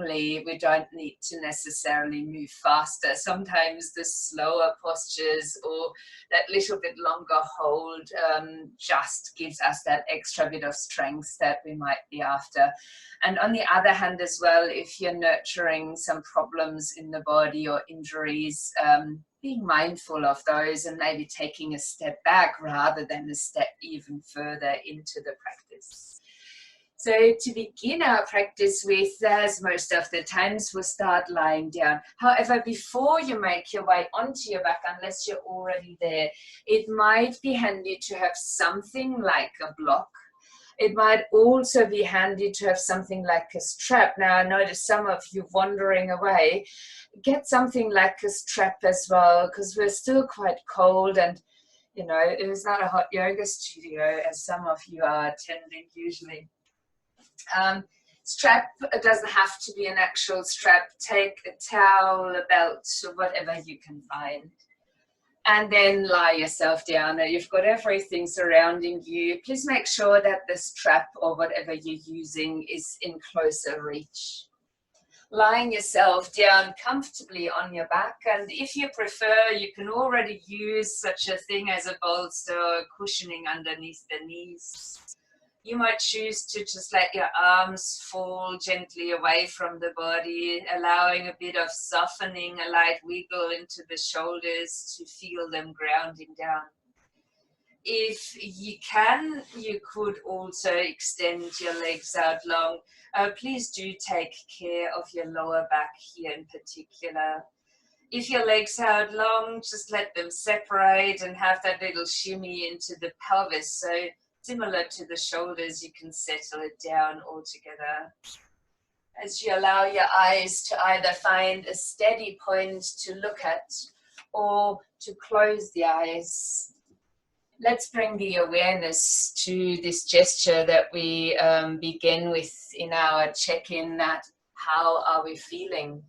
we don't need to necessarily move faster. Sometimes the slower postures or that little bit longer hold just gives us that extra bit of strength that we might be after. And on the other hand as well, if you're nurturing some problems in the body or injuries, being mindful of those and maybe taking a step back rather than a step even further into the practice. So to begin our practice with, as most of the times, we'll start lying down. However, before you make your way onto your back, unless you're already there, it might be handy to have something like a block. It might also be handy to have something like a strap. Now, I notice some of you wandering away. Get something like a strap as well, because we're still quite cold and, you know, it is not a hot yoga studio, as some of you are attending usually. Strap, it doesn't have to be an actual strap. Take a towel, a belt, or whatever you can find. And then lie yourself down. Now you've got everything surrounding you. Please make sure that the strap or whatever you're using is in closer reach. Lying yourself down comfortably on your back, and if you prefer, you can already use such a thing as a bolster or cushioning underneath the knees. You might choose to just let your arms fall gently away from the body, allowing a bit of softening, a light wiggle into the shoulders to feel them grounding down. If you can, you could also extend your legs out long. Please do take care of your lower back here in particular. If your legs are out long, just let them separate and have that little shimmy into the pelvis. So similar to the shoulders, you can settle it down altogether. As you allow your eyes to either find a steady point to look at or to close the eyes, let's bring the awareness to this gesture that we begin with in our check-in, that how are we feeling?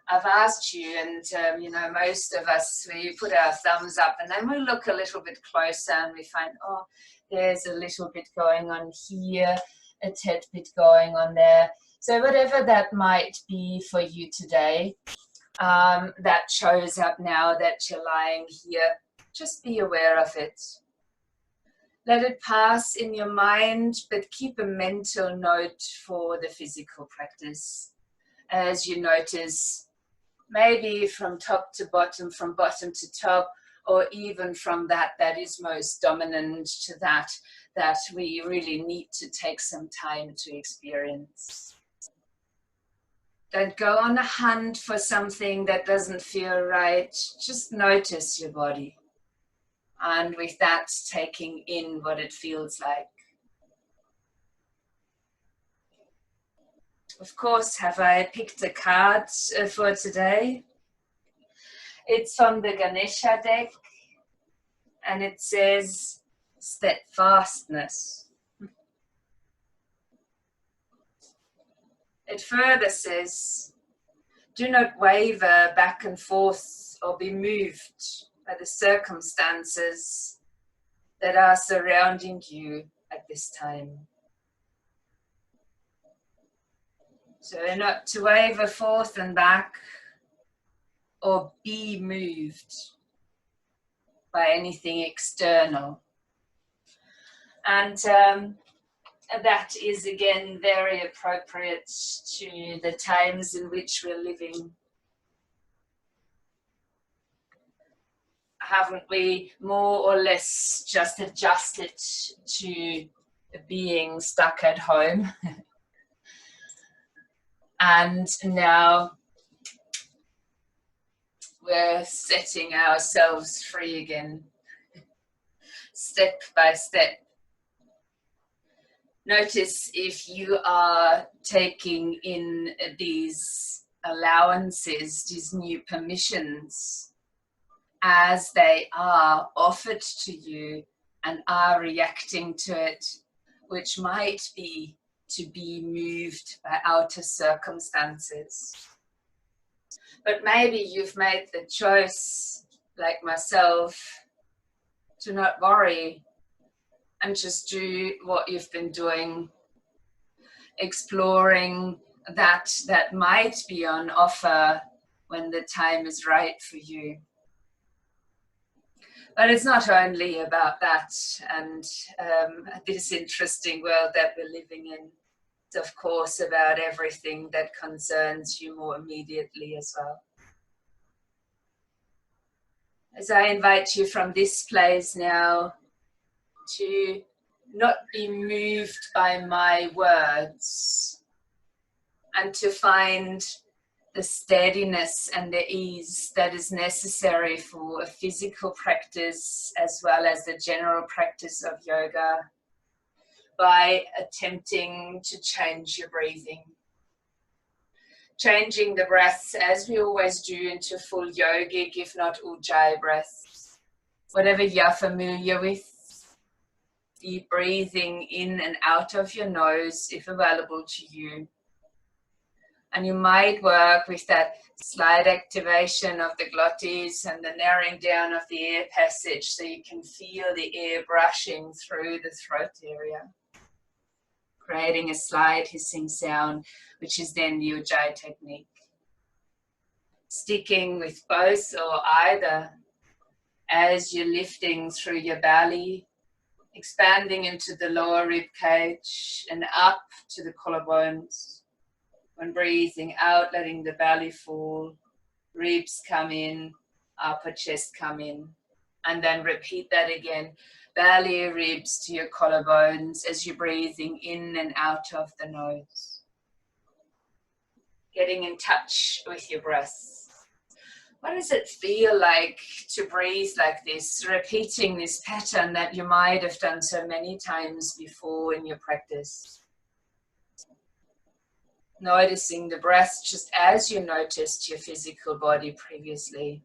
I've asked you, and you know, most of us, we put our thumbs up and then we look a little bit closer and we find, oh, there's a little bit going on here, a tad bit going on there. So whatever that might be for you today, that shows up now that you're lying here, just be aware of it. Let it pass in your mind, but keep a mental note for the physical practice. As you notice, maybe from top to bottom, from bottom to top, or even from that is most dominant to that we really need to take some time to experience. Don't go on a hunt for something that doesn't feel right. Just notice your body. And with that, taking in what it feels like. Of course, have I picked a card for today? It's from the Ganesha deck, and it says steadfastness. It further says, do not waver back and forth or be moved by the circumstances that are surrounding you at this time. So not to waver forth and back or be moved by anything external. And that is again very appropriate to the times in which we're living. Haven't we more or less just adjusted to being stuck at home? And now we're setting ourselves free again, step by step. Notice if you are taking in these allowances, these new permissions, as they are offered to you and are reacting to it, which might be to be moved by outer circumstances. But maybe you've made the choice, like myself, to not worry and just do what you've been doing, exploring that might be on offer when the time is right for you. But it's not only about that and this interesting world that we're living in. It's of course about everything that concerns you more immediately as well. As I invite you from this place now to not be moved by my words and to find the steadiness and the ease that is necessary for a physical practice as well as the general practice of yoga by attempting to change your breathing. Changing the breaths as we always do into full yogic, if not ujjayi breaths. Whatever you're familiar with, deep breathing in and out of your nose if available to you. And you might work with that slight activation of the glottis and the narrowing down of the air passage so you can feel the air brushing through the throat area, creating a slight hissing sound, which is then the ujjayi technique. Sticking with both or either as you're lifting through your belly, expanding into the lower rib cage and up to the collarbones. When breathing out, letting the belly fall, ribs come in, upper chest come in. And then repeat that again. Belly, ribs to your collarbones as you're breathing in and out of the nose. Getting in touch with your breath. What does it feel like to breathe like this, repeating this pattern that you might have done so many times before in your practice? Noticing the breath just as you noticed your physical body previously.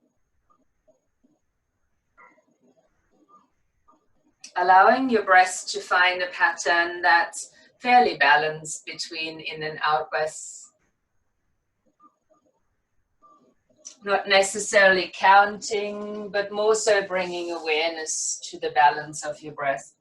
Allowing your breath to find a pattern that's fairly balanced between in and out breaths. Not necessarily counting, but more so bringing awareness to the balance of your breath.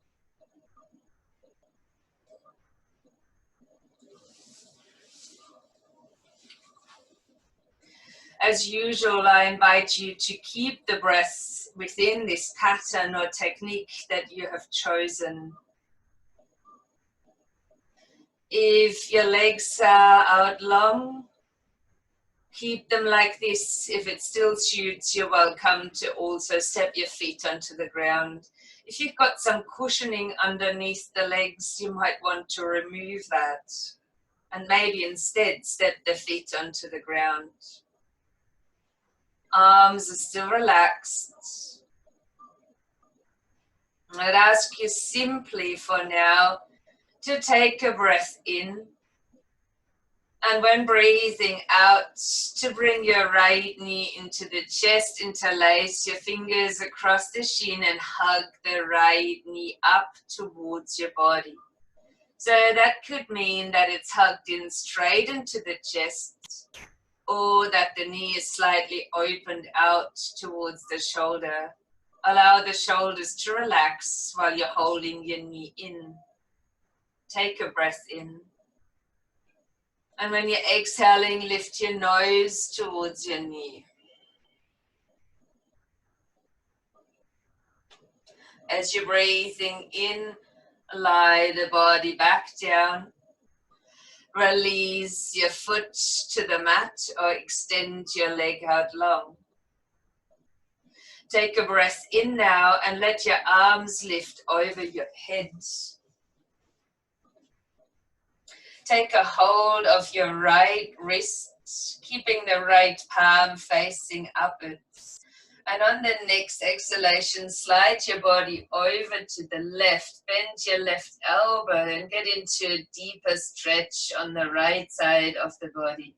As usual, I invite you to keep the breath within this pattern or technique that you have chosen. If your legs are out long, keep them like this. If it still suits, you're welcome to also step your feet onto the ground. If you've got some cushioning underneath the legs, you might want to remove that and maybe instead step the feet onto the ground. Arms are still relaxed. I'd ask you simply for now to take a breath in, and when breathing out, to bring your right knee into the chest, interlace your fingers across the shin and hug the right knee up towards your body. So that could mean that it's hugged in straight into the chest, or that the knee is slightly opened out towards the shoulder. Allow the shoulders to relax while you're holding your knee in. Take a breath in. And when you're exhaling, lift your nose towards your knee. As you're breathing in, lie the body back down. Release your foot to the mat or extend your leg out long. Take a breath in now and let your arms lift over your head. Take a hold of your right wrist, keeping the right palm facing upwards. And on the next exhalation, slide your body over to the left, bend your left elbow and get into a deeper stretch on the right side of the body.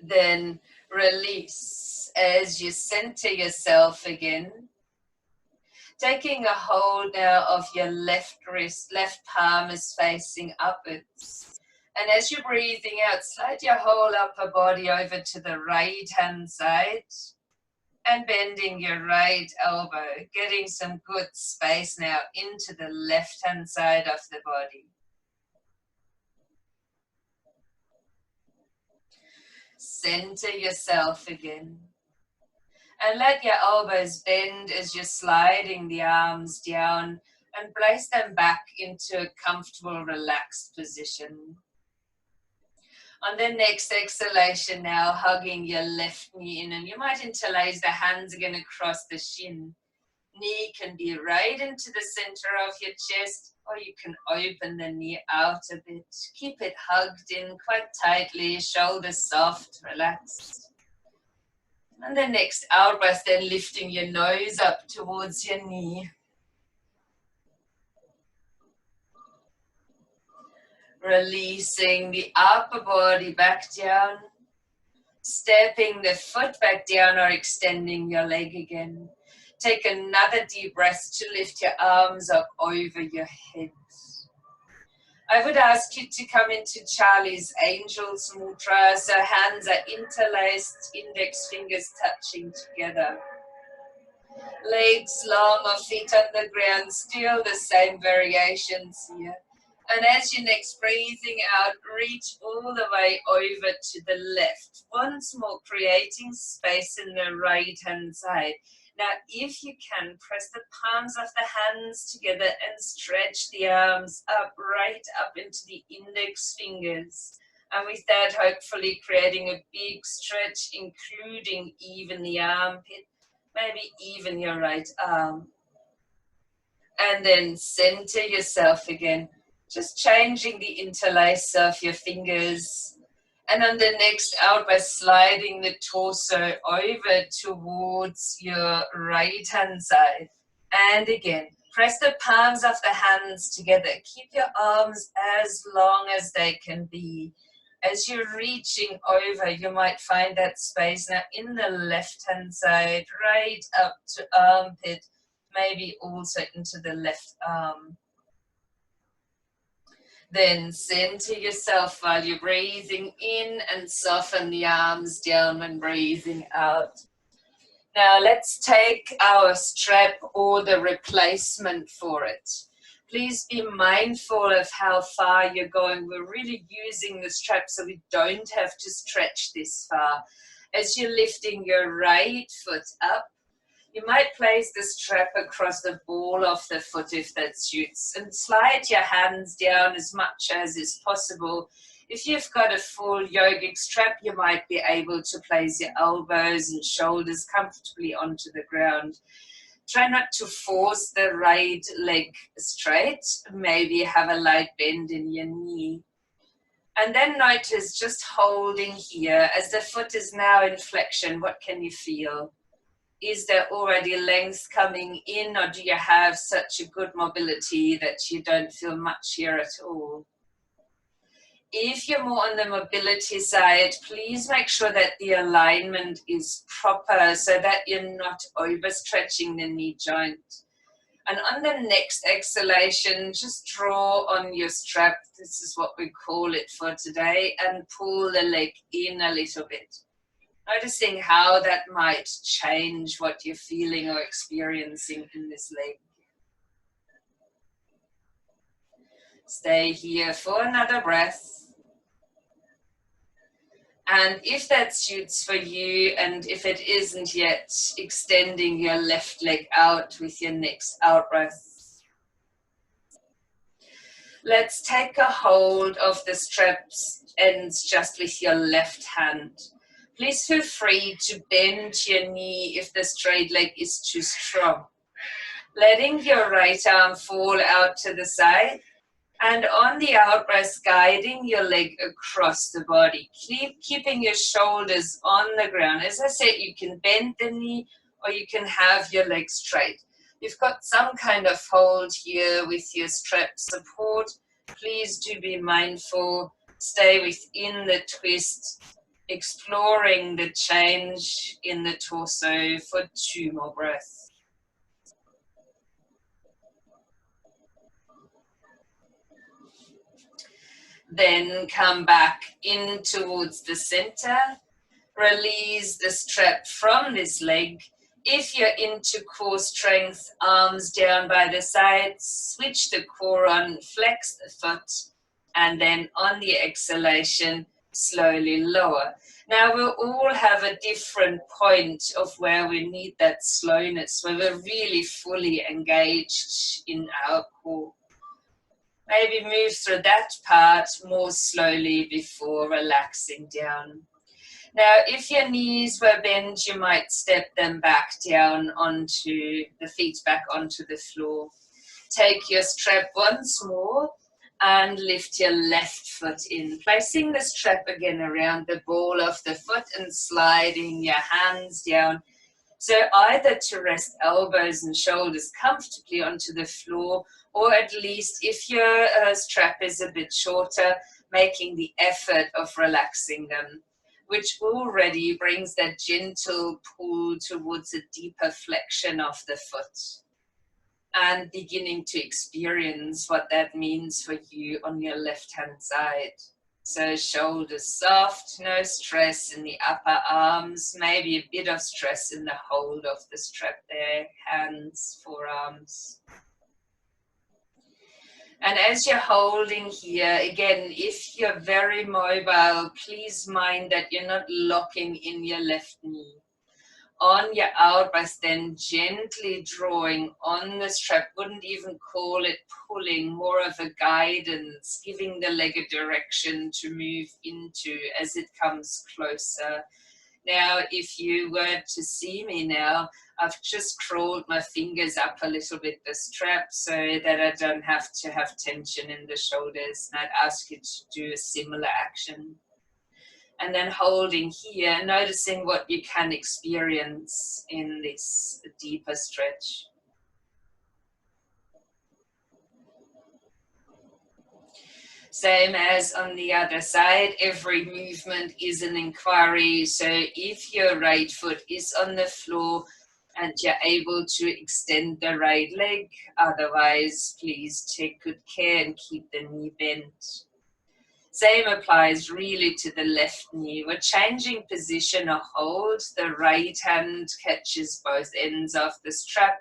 Then release as you center yourself again. Taking a hold now of your left wrist, left palm is facing upwards. And as you're breathing out, slide your whole upper body over to the right hand side. And bending your right elbow, getting some good space now into the left-hand side of the body. Center yourself again. And let your elbows bend as you're sliding the arms down and place them back into a comfortable, relaxed position. On the next exhalation now, hugging your left knee in, and you might interlace the hands again across the shin. Knee can be right into the center of your chest, or you can open the knee out a bit. Keep it hugged in quite tightly, shoulders soft, relaxed. And the next out breath, then lifting your nose up towards your knee. Releasing the upper body back down. Stepping the foot back down or extending your leg again. Take another deep breath to lift your arms up over your head. I would ask you to come into Charlie's Angel's Mudra, so hands are interlaced, index fingers touching together. Legs long or feet on the ground, still the same variations here. And as you're next breathing out, reach all the way over to the left. Once more, creating space in the right hand side. Now, if you can, press the palms of the hands together and stretch the arms up, right up into the index fingers. And with that, hopefully creating a big stretch, including even the armpit, maybe even your right arm. And then center yourself again, just changing the interlace of your fingers. And on the next out breath, sliding the torso over towards your right hand side. And again, press the palms of the hands together. Keep your arms as long as they can be. As you're reaching over, you might find that space now in the left hand side, right up to armpit, maybe also into the left arm. Then center yourself while you're breathing in and soften the arms down when breathing out. Now let's take our strap or the replacement for it. Please be mindful of how far you're going. We're really using the strap so we don't have to stretch this far. As you're lifting your right foot up, you might place the strap across the ball of the foot if that suits, and slide your hands down as much as is possible. If you've got a full yogic strap, you might be able to place your elbows and shoulders comfortably onto the ground. Try not to force the right leg straight. Maybe have a light bend in your knee. And then notice just holding here. As the foot is now in flexion, what can you feel? Is there already length coming in, or do you have such a good mobility that you don't feel much here at all? If you're more on the mobility side, please make sure that the alignment is proper so that you're not overstretching the knee joint. And on the next exhalation, just draw on your strap. This is what we call it for today, and pull the leg in a little bit. Noticing how that might change what you're feeling or experiencing in this leg. Stay here for another breath. And if that suits for you, and if it isn't yet, extending your left leg out with your next out breath. Let's take a hold of the straps ends just with your left hand. Please feel free to bend your knee if the straight leg is too strong. Letting your right arm fall out to the side, and on the out breath, guiding your leg across the body. Keeping your shoulders on the ground. As I said, you can bend the knee or you can have your leg straight. You've got some kind of hold here with your strap support. Please do be mindful. Stay within the twist. Exploring the change in the torso for 2 more breaths. Then come back in towards the center. Release the strap from this leg If you're into core strength, arms down by the sides, switch the core on, flex the foot, and then on the exhalation, slowly lower. Now we'll all have a different point of where we need that slowness, where we're really fully engaged in our core. Maybe move through that part more slowly before relaxing down. Now, if your knees were bent, you might step them back down onto the feet, back onto the floor. Take your strap once more and lift your left foot in, placing the strap again around the ball of the foot and sliding your hands down. So either to rest elbows and shoulders comfortably onto the floor, or at least if your strap is a bit shorter, making the effort of relaxing them, which already brings that gentle pull towards a deeper flexion of the foot, and beginning to experience what that means for you on your left-hand side. So shoulders soft, no stress in the upper arms, maybe a bit of stress in the hold of the strap there, hands, forearms. And as you're holding here, again, if you're very mobile, please mind that you're not locking in your left knee. On your out breath, then gently drawing on the strap, wouldn't even call it pulling, more of a guidance, giving the leg a direction to move into as it comes closer. Now, if you were to see me now, I've just crawled my fingers up a little bit the strap so that I don't have to have tension in the shoulders. And I'd ask you to do a similar action. And then holding here, noticing what you can experience in this deeper stretch. Same as on the other side, every movement is an inquiry. So if your right foot is on the floor and you're able to extend the right leg, otherwise please take good care and keep the knee bent. Same applies really to the left knee. We're changing position or hold. The right hand catches both ends of the strap.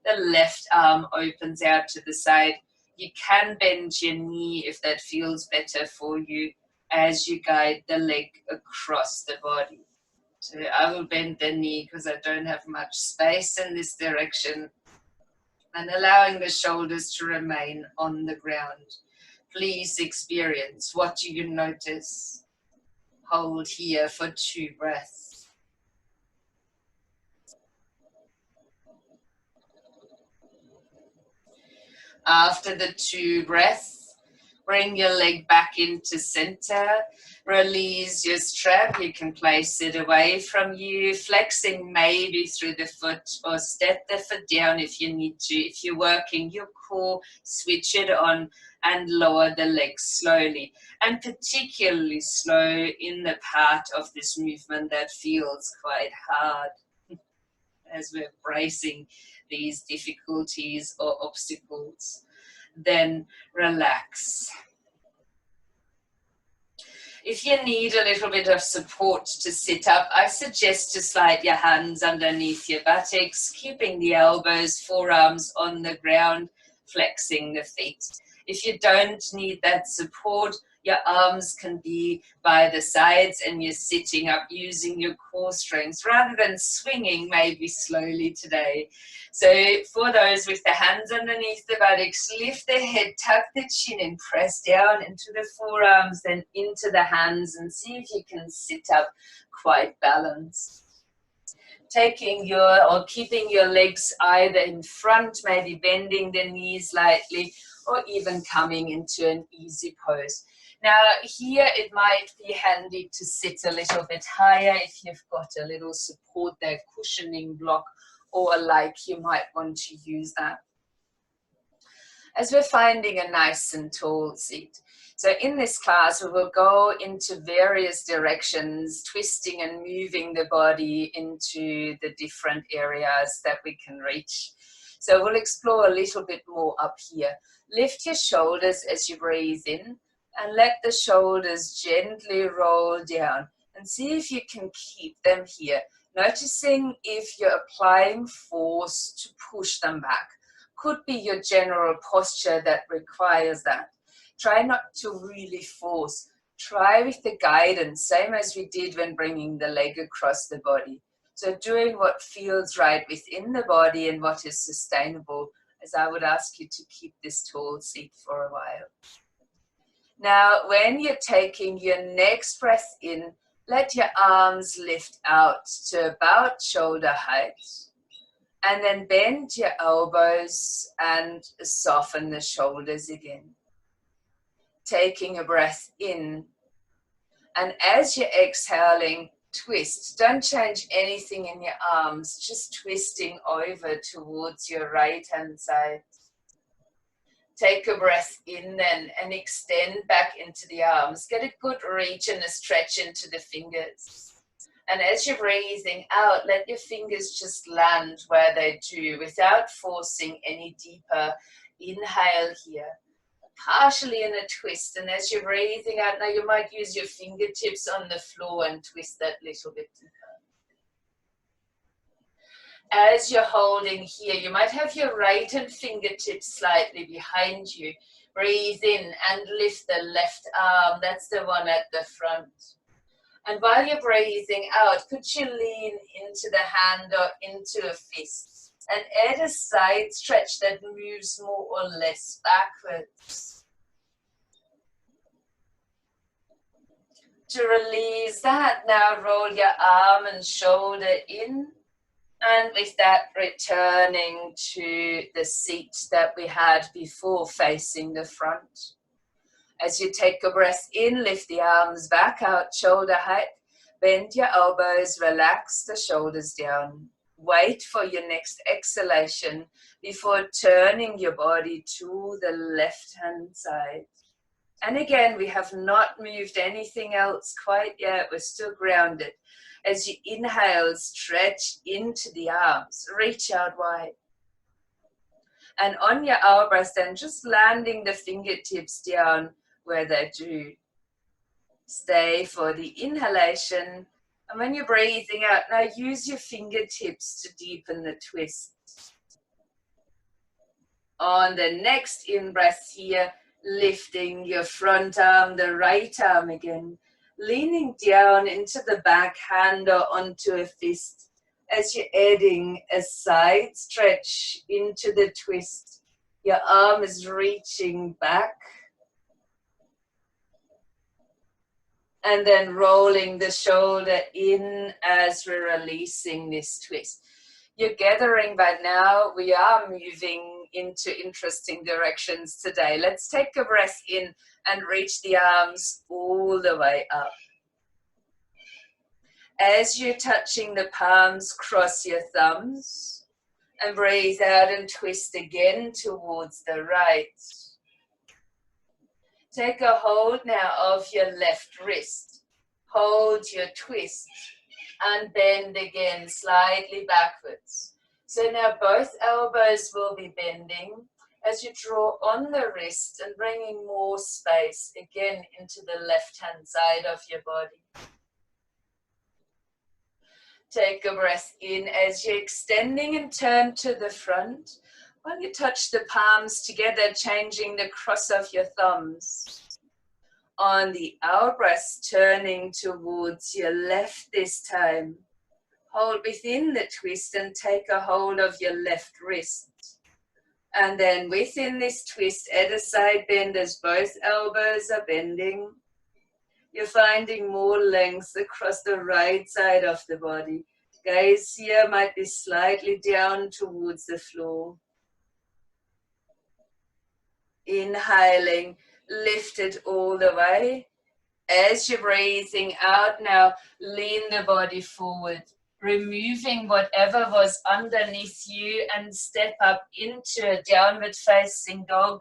The left arm opens out to the side. You can bend your knee if that feels better for you as you guide the leg across the body. So I will bend the knee because I don't have much space in this direction, and allowing the shoulders to remain on the ground. Please experience. What do you notice? Hold here for 2 breaths. After the 2 breaths, bring your leg back into center. Release your strap. You can place it away from you, flexing maybe through the foot, or step the foot down if you need to. If you're working your core, switch it on and lower the legs slowly, and particularly slow in the part of this movement that feels quite hard as we're bracing these difficulties or obstacles. Then relax. If you need a little bit of support to sit up, I suggest to slide your hands underneath your buttocks, keeping the elbows, forearms on the ground, flexing the feet. If you don't need that support, your arms can be by the sides and you're sitting up using your core strength rather than swinging maybe slowly today. So for those with the hands underneath the buttocks, lift the head, tuck the chin and press down into the forearms, then into the hands, and see if you can sit up quite balanced. Taking keeping your legs either in front, maybe bending the knees lightly, or even coming into an easy pose. Now here it might be handy to sit a little bit higher if you've got a little support there, cushioning block, or like you might want to use that. As we're finding a nice and tall seat. So in this class, we will go into various directions, twisting and moving the body into the different areas that we can reach. So we'll explore a little bit more up here. Lift your shoulders as you breathe in and let the shoulders gently roll down, and see if you can keep them here. Noticing if you're applying force to push them back. Could be your general posture that requires that. Try not to really force. Try with the guidance, same as we did when bringing the leg across the body. So doing what feels right within the body and what is sustainable, as I would ask you to keep this tall seat for a while. Now, when you're taking your next breath in, let your arms lift out to about shoulder height. And then bend your elbows and soften the shoulders again. Taking a breath in. And as you're exhaling, twist. Don't change anything in your arms, just twisting over towards your right hand side. Take a breath in then and extend back into the arms. Get a good reach and a stretch into the fingers. And as you're breathing out, let your fingers just land where they do without forcing any deeper. Inhale here. Partially in a twist, and as you're breathing out, now you might use your fingertips on the floor and twist that little bit deeper. As you're holding here, you might have your right hand fingertips slightly behind you. Breathe in and lift the left arm, that's the one at the front. And while you're breathing out, could you lean into the hand or into a fist? And add a side stretch that moves more or less backwards. To release that, now roll your arm and shoulder in. And with that, returning to the seat that we had before, facing the front. As you take a breath in, lift the arms back out, shoulder height. Bend your elbows, relax the shoulders down. Wait for your next exhalation before turning your body to the left-hand side. And again, we have not moved anything else quite yet. We're still grounded. As you inhale, stretch into the arms. Reach out wide. And on your out breath, then just landing the fingertips down where they do. Stay for the inhalation. And when you're breathing out, now use your fingertips to deepen the twist. On the next in-breath here, lifting your front arm, the right arm again. Leaning down into the back hand or onto a fist. As you're adding a side stretch into the twist. Your arm is reaching back. And then rolling the shoulder in as we're releasing this twist. You're gathering by now. We are moving into interesting directions today. Let's take a breath in and reach the arms all the way up. As you're touching the palms, cross your thumbs and breathe out and twist again towards the right. Take a hold now of your left wrist. Hold your twist and bend again slightly backwards. So now both elbows will be bending as you draw on the wrist and bringing more space again into the left-hand side of your body. Take a breath in as you're extending and turn to the front. When you touch the palms together, changing the cross of your thumbs. On the out breath, turning towards your left this time. Hold within the twist and take a hold of your left wrist. And then within this twist, add a side bend as both elbows are bending. You're finding more length across the right side of the body. Gaze here might be slightly down towards the floor. Inhaling, lift it all the way. As you're breathing out now, lean the body forward, removing whatever was underneath you and step up into a downward facing dog,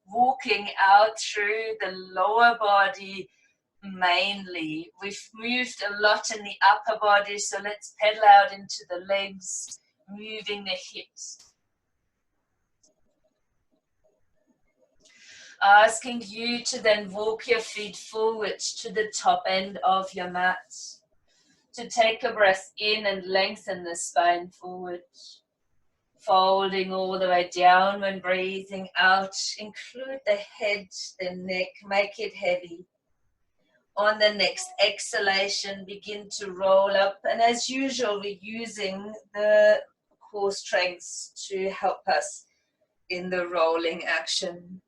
walking out through the lower body mainly. We've moved a lot in the upper body, so let's pedal out into the legs, moving the hips. Asking you to then walk your feet forward to the top end of your mat. to take a breath in and lengthen the spine forward. Folding all the way down when breathing out. Include the head, the neck, make it heavy. On the next exhalation, begin to roll up. And as usual, we're using the core strengths to help us in the rolling action.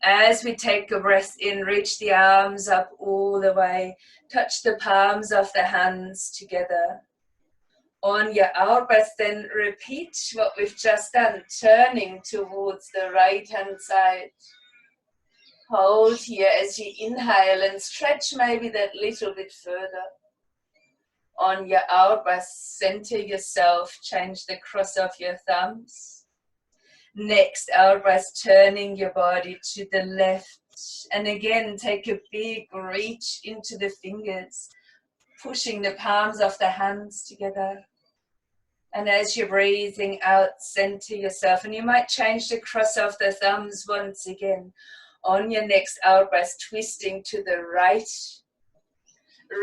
As we take a breath in, reach the arms up all the way. Touch the palms of the hands together. On your out breath, then repeat what we've just done, turning towards the right hand side. Hold here as you inhale and stretch maybe that little bit further. On your out breath, center yourself, change the cross of your thumbs. Next out breath, turning your body to the left. And again, take a big reach into the fingers, pushing the palms of the hands together. And as you're breathing out, center yourself. And you might change the cross of the thumbs once again. On your next out breath, twisting to the right.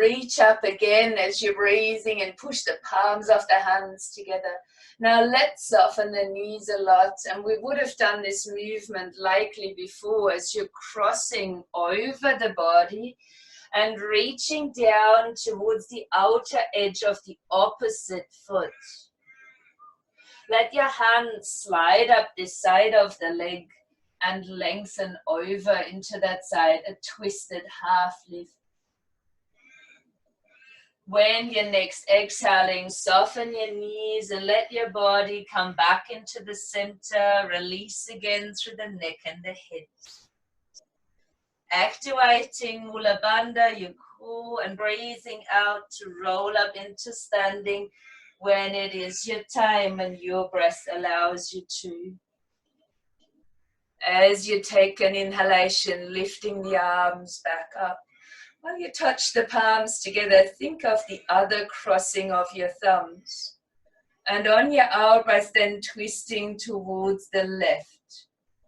Reach up again as you're breathing and push the palms of the hands together. Now let's soften the knees a lot. And we would have done this movement likely before as you're crossing over the body and reaching down towards the outer edge of the opposite foot. Let your hands slide up this side of the leg and lengthen over into that side, a twisted half lift. When you're next exhaling, soften your knees and let your body come back into the center. Release again through the neck and the head. Activating Mula Bandha, your core, and breathing out to roll up into standing when it is your time and your breath allows you to. As you take an inhalation, lifting the arms back up. While you touch the palms together, think of the other crossing of your thumbs. And on your out breath, then twisting towards the left.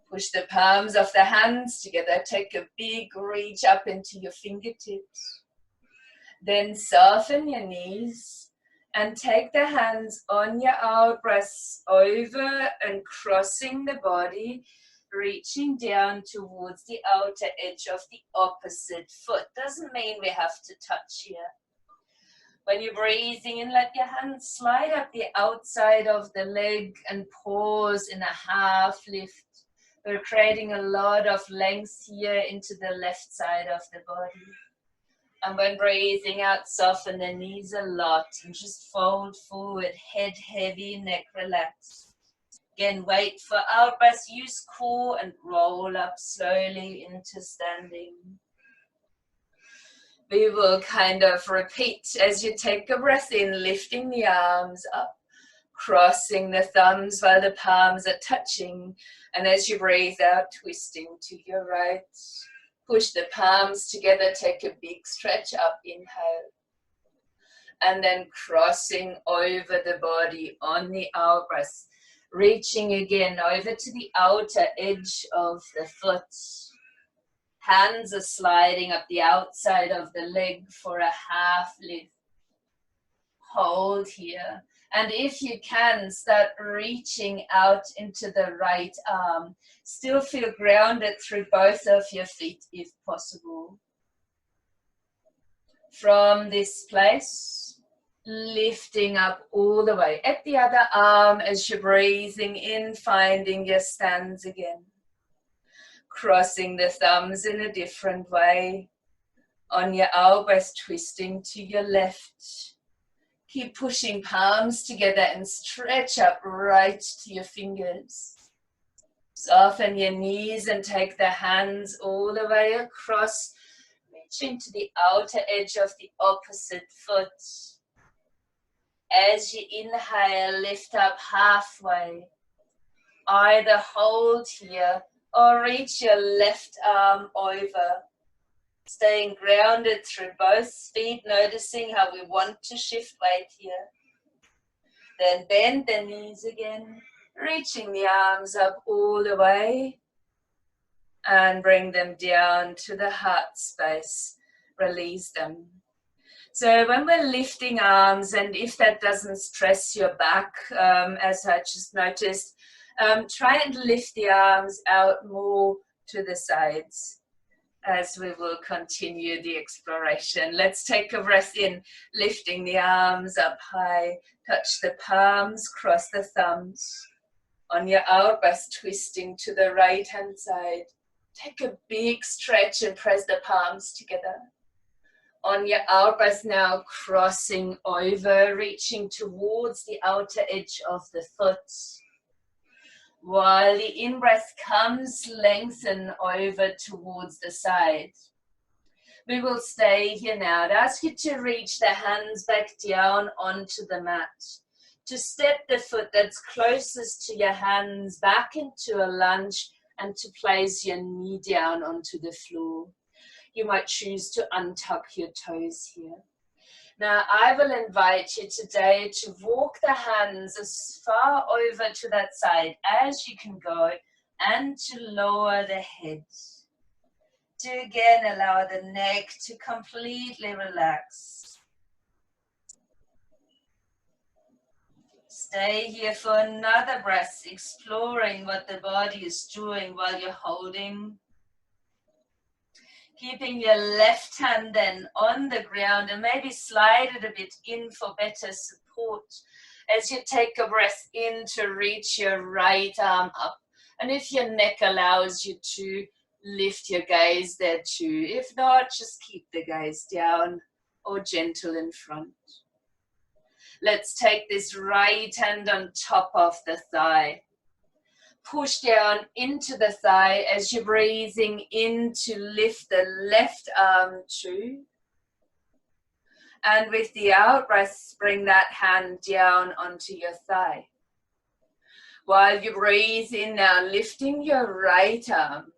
Push the palms of the hands together. Take a big reach up into your fingertips. Then soften your knees. And take the hands on your out breath over and crossing the body, reaching down towards the outer edge of the opposite foot. Doesn't mean we have to touch here. When you're breathing in, let your hands slide up the outside of the leg and pause in a half lift. We're creating a lot of length here into the left side of the body. And when breathing out, soften the knees a lot and just fold forward, head heavy, neck relaxed. Again, wait for out breath, use core and roll up slowly into standing. We will kind of repeat as you take a breath in, lifting the arms up, crossing the thumbs while the palms are touching. And as you breathe out, twisting to your right. Push the palms together, take a big stretch up, inhale. And then crossing over the body on the out breath. Reaching again over to the outer edge of the foot. Hands are sliding up the outside of the leg for a half lift. Hold here. And if you can, start reaching out into the right arm. Still feel grounded through both of your feet if possible. From this place, lifting up all the way. At the other arm as you're breathing in, finding your stands again. Crossing the thumbs in a different way. On your out breath, twisting to your left. Keep pushing palms together and stretch up right to your fingers. Soften your knees and take the hands all the way across, reaching to the outer edge of the opposite foot. As you inhale, lift up halfway. Either hold here or reach your left arm over. Staying grounded through both feet, noticing how we want to shift weight here. Then bend the knees again, reaching the arms up all the way. And bring them down to the heart space. Release them. So when we're lifting arms, and if that doesn't stress your back, as I just noticed, try and lift the arms out more to the sides as we will continue the exploration. Let's take a breath in, lifting the arms up high, touch the palms, cross the thumbs. On your out breath, twisting to the right hand side. Take a big stretch and press the palms together. On your out breath now, crossing over, reaching towards the outer edge of the foot. While the in-breath comes, lengthen over towards the side. We will stay here now. I'd ask you to reach the hands back down onto the mat. To step the foot that's closest to your hands back into a lunge and to place your knee down onto the floor. You might choose to untuck your toes here. Now, I will invite you today to walk the hands as far over to that side as you can go and to lower the head. To again allow the neck to completely relax. Stay here for another breath, exploring what the body is doing while you're holding. Keeping your left hand then on the ground and maybe slide it a bit in for better support as you take a breath in to reach your right arm up. And if your neck allows you to, lift your gaze there too. If not, just keep the gaze down or gentle in front. Let's take this right hand on top of the thigh. Push down into the thigh as you're breathing in to lift the left arm too. And with the out breath, bring that hand down onto your thigh. While you breathe in now, lifting your right arm.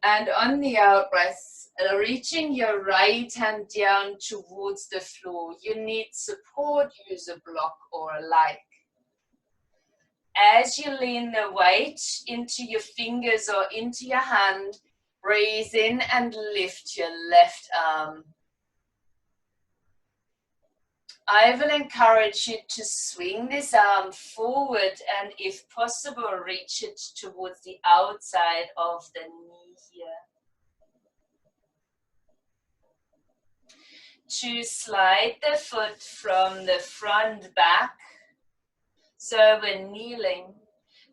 And on the out breath, reaching your right hand down towards the floor. You need support, use a block or a light. As you lean the weight into your fingers or into your hand, breathe in and lift your left arm. I will encourage you to swing this arm forward and if possible, reach it towards the outside of the knee here. To slide the foot from the front back. So when kneeling,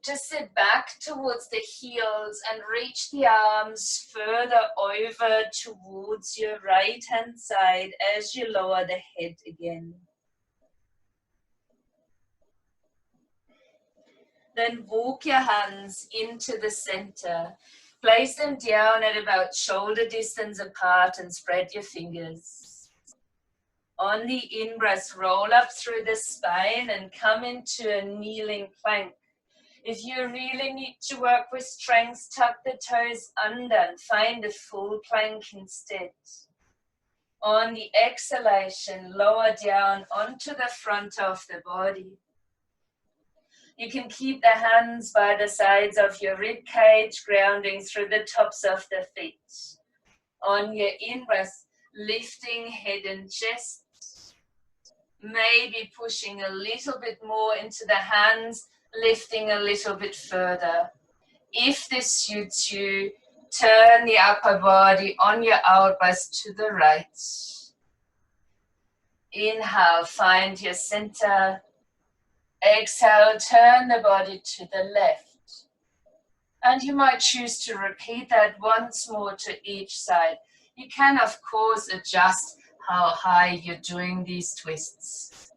just sit back towards the heels and reach the arms further over towards your right hand side as you lower the head again. Then walk your hands into the center. Place them down at about shoulder distance apart and spread your fingers. On the in-breath, roll up through the spine and come into a kneeling plank. If you really need to work with strength, tuck the toes under and find a full plank instead. On the exhalation, lower down onto the front of the body. You can keep the hands by the sides of your rib cage, grounding through the tops of the feet. On your in-breath, lifting head and chest. Maybe pushing a little bit more into the hands, lifting a little bit further. If this suits you, turn the upper body on your out breath to the right. Inhale, find your center. Exhale, turn the body to the left. And you might choose to repeat that once more to each side. You can, of course, adjust how high you're doing these twists.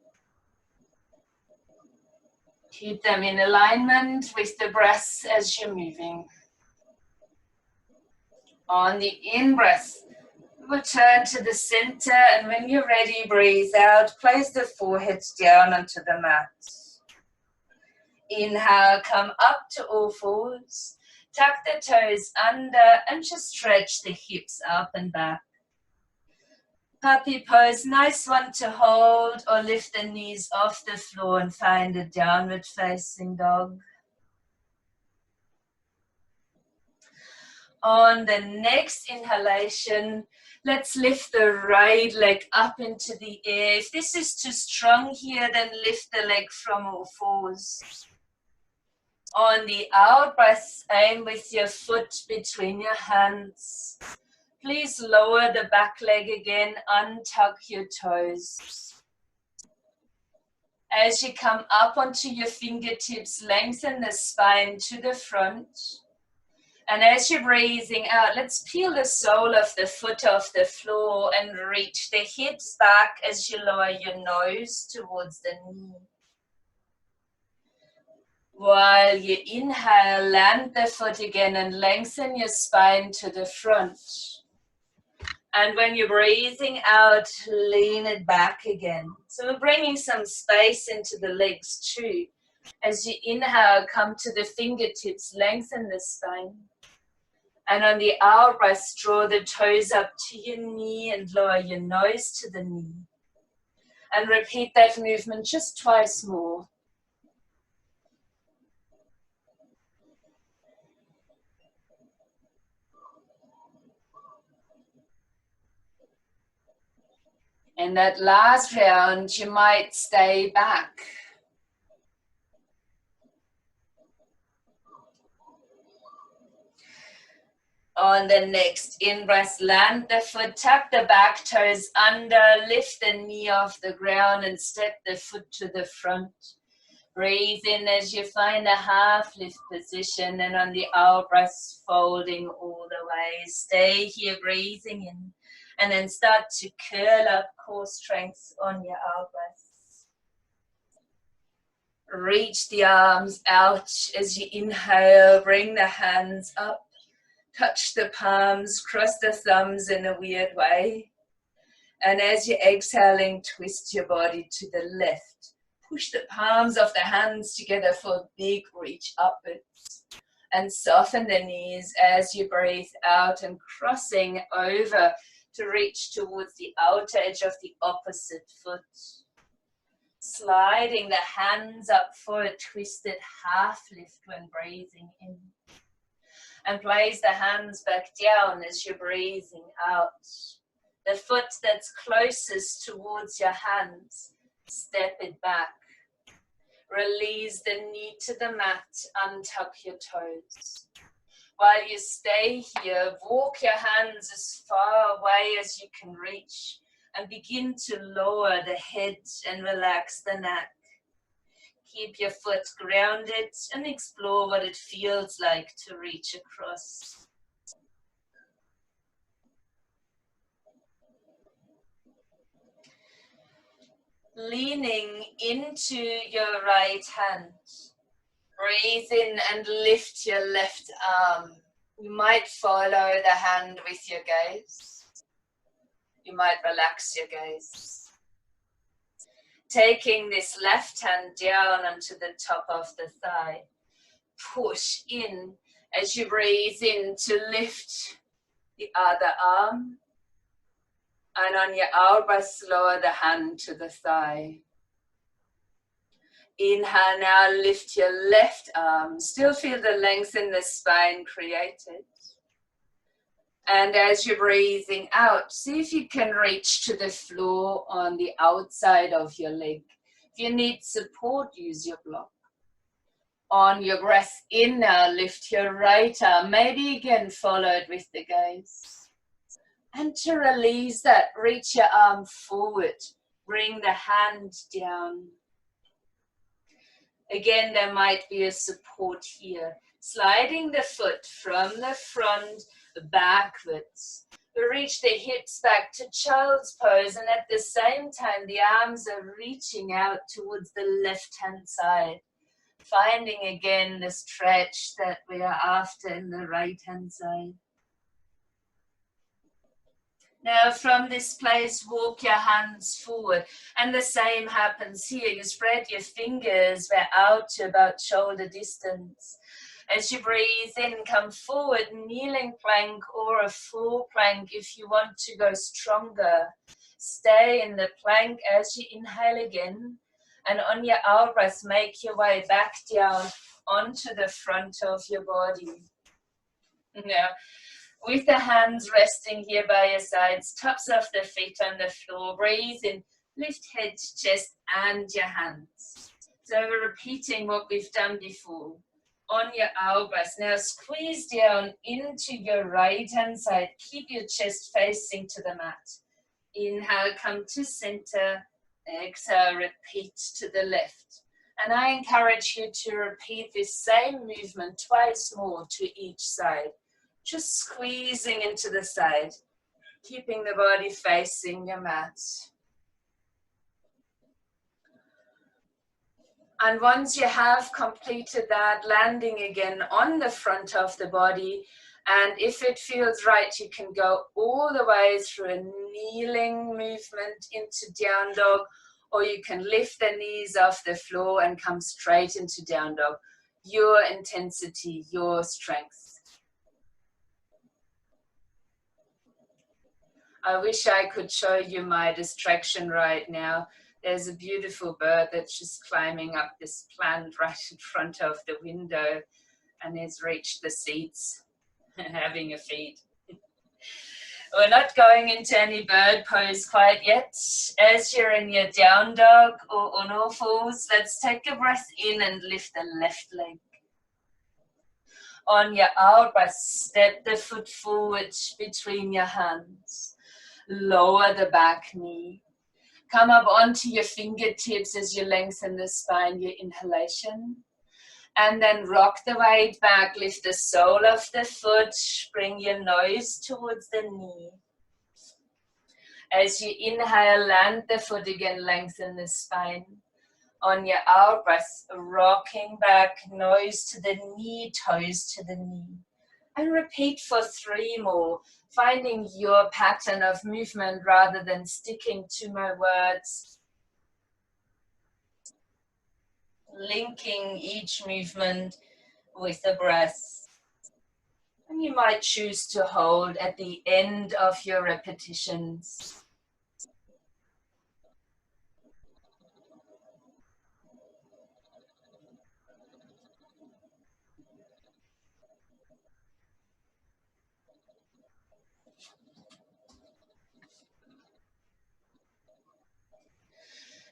Keep them in alignment with the breath as you're moving. On the in-breath, return to the center, and when you're ready, breathe out. Place the forehead down onto the mat. Inhale, come up to all fours. Tuck the toes under and just stretch the hips up and back. Puppy pose, nice one to hold, or lift the knees off the floor and find a downward facing dog. On the next inhalation, let's lift the right leg up into the air. If this is too strong here, then lift the leg from all fours. On the out breath, aim with your foot between your hands. Please lower the back leg again, untuck your toes. As you come up onto your fingertips, lengthen the spine to the front. And as you're breathing out, let's peel the sole of the foot off the floor and reach the hips back as you lower your nose towards the knee. While you inhale, land the foot again and lengthen your spine to the front. And when you're breathing out, lean it back again. So we're bringing some space into the legs too. As you inhale, come to the fingertips, lengthen the spine. And on the out breath, draw the toes up to your knee and lower your nose to the knee. And repeat that movement just twice more. In that last round, you might stay back. On the next in-breath, land the foot, tuck the back toes under, lift the knee off the ground and step the foot to the front. Breathe in as you find a half lift position, and on the out breath, folding all the way. Stay here breathing in, and then start to curl up, core strength on your out breath. Reach the arms out as you inhale, bring the hands up. Touch the palms, cross the thumbs in a weird way. And as you're exhaling, twist your body to the left. Push the palms of the hands together for a big reach upwards. And soften the knees as you breathe out and crossing over to reach towards the outer edge of the opposite foot. Sliding the hands up for a twisted half lift when breathing in. And place the hands back down as you're breathing out. The foot that's closest towards your hands, step it back. Release the knee to the mat, untuck your toes. While you stay here, walk your hands as far away as you can reach and begin to lower the head and relax the neck. Keep your foot grounded and explore what it feels like to reach across. Leaning into your right hand. Breathe in and lift your left arm. You might follow the hand with your gaze. You might relax your gaze. Taking this left hand down onto the top of the thigh. Push in as you breathe in to lift the other arm. And on your out breath, lower the hand to the thigh. Inhale now, lift your left arm. Still feel the length in the spine created. And as you're breathing out, see if you can reach to the floor on the outside of your leg. If you need support, use your block. On your breath in now, lift your right arm. Maybe again follow it with the gaze. And to release that, reach your arm forward. Bring the hand down. Again, there might be a support here. Sliding the foot from the front backwards. We reach the hips back to child's pose, and at the same time the arms are reaching out towards the left hand side, finding again the stretch that we are after in the right hand side. Now from this place, walk your hands forward, and the same happens here. You spread your fingers, we're out to about shoulder distance. As you breathe in, come forward, kneeling plank or a full plank if you want to go stronger. Stay in the plank as you inhale again, and on your out breath, make your way back down onto the front of your body. Now, with the hands resting here by your sides, tops of the feet on the floor, breathe in, lift head, chest, and your hands. So we're repeating what we've done before. On your elbows, now squeeze down into your right hand side. Keep your chest facing to the mat. Inhale, come to center. Exhale, repeat to the left. And I encourage you to repeat this same movement twice more to each side. Just squeezing into the side, keeping the body facing your mat. And once you have completed that, landing again on the front of the body. And if it feels right, you can go all the way through a kneeling movement into down dog, or you can lift the knees off the floor and come straight into down dog. Your intensity, your strength. I wish I could show you my distraction right now. There's a beautiful bird that's just climbing up this plant right in front of the window and has reached the seats and having a feed. We're not going into any bird pose quite yet. As you're in your down dog or on all fours, let's take a breath in and lift the left leg. On your out breath, step the foot forward between your hands. Lower the back knee. Come up onto your fingertips as you lengthen the spine, your inhalation. And then rock the weight back, lift the sole of the foot, bring your nose towards the knee. As you inhale, land the foot again, lengthen the spine. On your out breath, rocking back, nose to the knee, toes to the knee. And repeat for 3 more, finding your pattern of movement rather than sticking to my words. Linking each movement with the breath. And you might choose to hold at the end of your repetitions.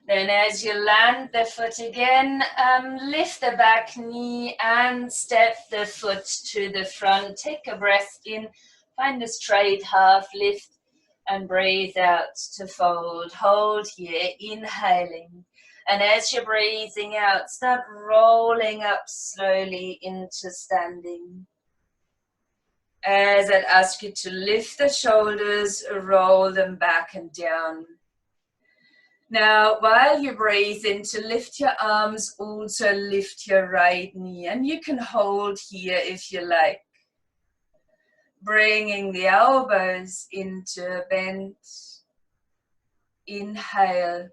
Then as you land the foot again, lift the back knee and step the foot to the front. Take a breath in, find a straight half lift and breathe out to fold. Hold here, inhaling. And as you're breathing out, start rolling up slowly into standing. As I'd ask you to lift the shoulders, roll them back and down. Now, while you breathe in, to lift your arms, also lift your right knee. And you can hold here if you like. Bringing the elbows into a bend. Inhale.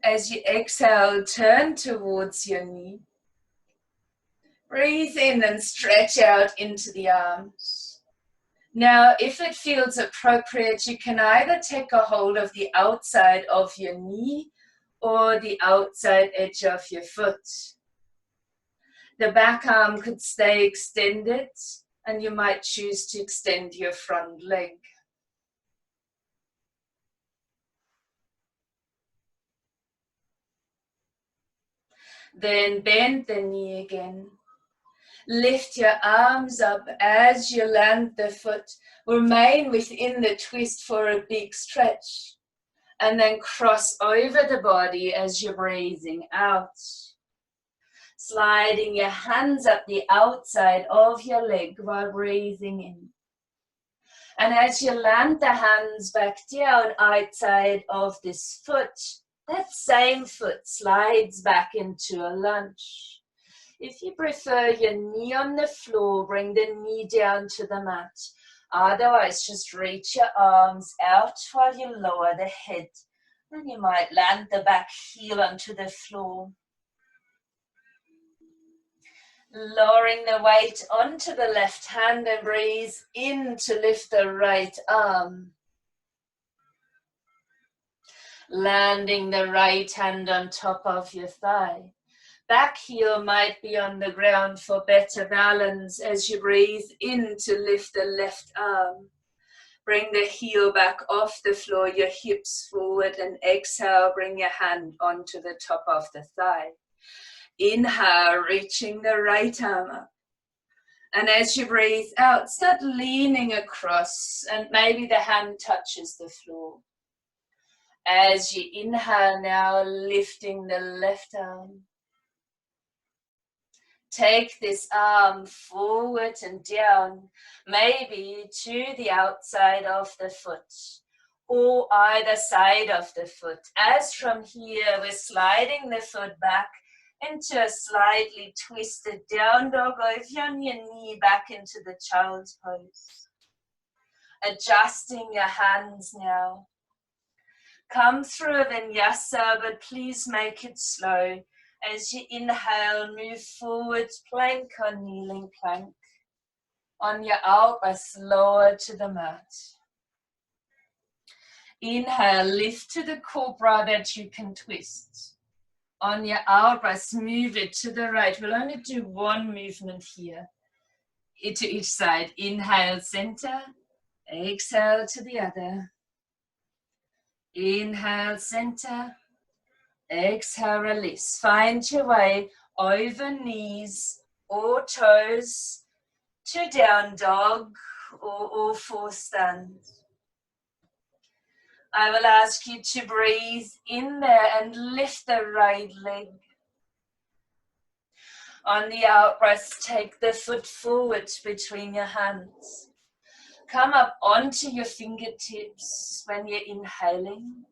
As you exhale, turn towards your knee. Breathe in and stretch out into the arms. Now, if it feels appropriate, you can either take a hold of the outside of your knee or the outside edge of your foot. The back arm could stay extended, and you might choose to extend your front leg. Then bend the knee again. Lift your arms up as you land the foot. Remain within the twist for a big stretch. And then cross over the body as you're breathing out. Sliding your hands up the outside of your leg while breathing in. And as you land the hands back down outside of this foot, that same foot slides back into a lunge. If you prefer your knee on the floor, bring the knee down to the mat. Otherwise, just reach your arms out while you lower the head. And you might land the back heel onto the floor. Lowering the weight onto the left hand and breathe in to lift the right arm. Landing the right hand on top of your thigh. back heel might be on the ground for better balance. As you breathe in to lift the left arm, bring the heel back off the floor, your hips forward, and exhale, bring your hand onto the top of the thigh. Inhale, reaching the right arm up. And as you breathe out, start leaning across, and maybe the hand touches the floor. As you inhale now, lifting the left arm. Take this arm forward and down, maybe to the outside of the foot, or either side of the foot. As from here, we're sliding the foot back into a slightly twisted down dog, or if you're on your knee, back into the child's pose. Adjusting your hands now. Come through a vinyasa, but please make it slow. As you inhale, move forward, plank or kneeling plank. On your out breath, lower to the mat. Inhale, lift to the cobra that you can twist. On your out breath, move it to the right. We'll only do one movement here, to each side. Inhale, center. Exhale to the other. Inhale, center. Exhale, release. Find your way over knees or toes to down dog or all four stand. I will ask you to breathe in there and lift the right leg. On the out breath, take the foot forward between your hands. Come up onto your fingertips when you're inhaling.